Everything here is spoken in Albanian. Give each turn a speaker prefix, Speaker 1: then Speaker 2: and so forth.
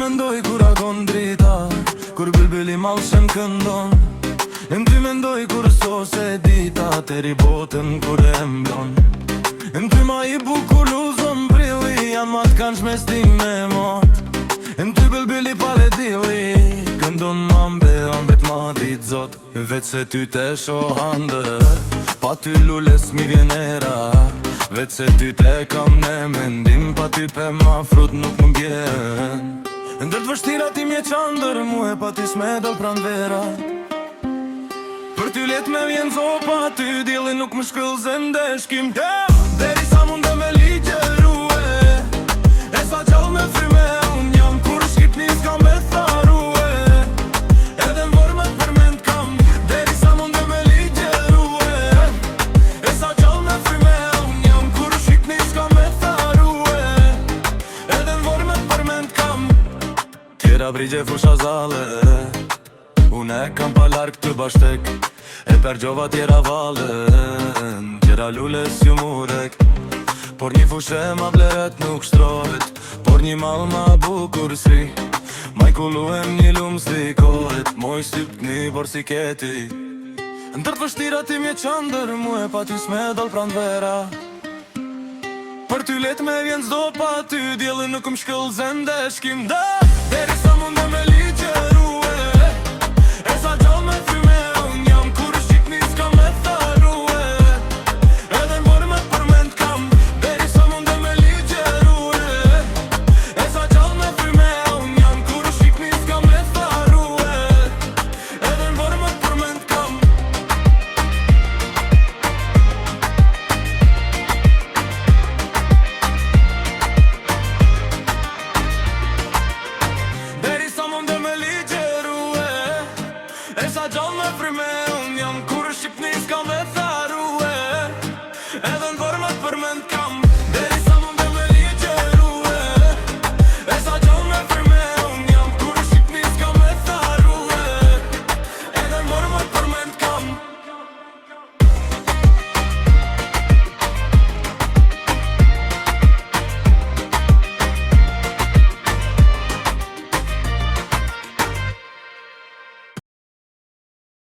Speaker 1: mendoj kur akon drita, kur bëlbili malshen këndon. Në ty mendoj kur sose dita, teri botën kur e mblon. Në ty ma i bukur luzon brilli, janë ma t'kan shmestim me mot. Në ty bëlbili pale dili, këndon mambe, ambet ma dit zot. Veç se ty te shohandë, pa ty lulles mi vjenera. Veç se ty te kam ne mendim, pa ty pe ma frut nuk më bjen. Ndër të vështira ti mje qandër, mu e pa ty s'me dal pran vera. Për ty let me vjen zopa, ty dili nuk më shkëllzen dhe shkim. Deri sa mund dhe me ligjerue, e sa gjall me fryme unë jam. Kur shkipni s'kam me tharue, edhe në vormet përmend kam. Deri sa mund dhe me ligjerue, e sa gjall me fryme unë jam. Kur shkipni s'kam me tharue, edhe në vormet përmend kam. Tjera brigje fusha zale, unë e kam pa larg të bashtek. E per gjova tjera valen, tjera lulles ju murek. Por një fushe ma bleret nuk shtrohet, por një mal ma bukur si. Ma i kulluem një lumë s'likohet, moj syp një por si keti. Ndër të vështira ti mje qandër, mu e pa ty s'me dal pran vera. Për ty let me vjen zdo pa ty, djeli nuk më shkëllzen dhe shkim. Deri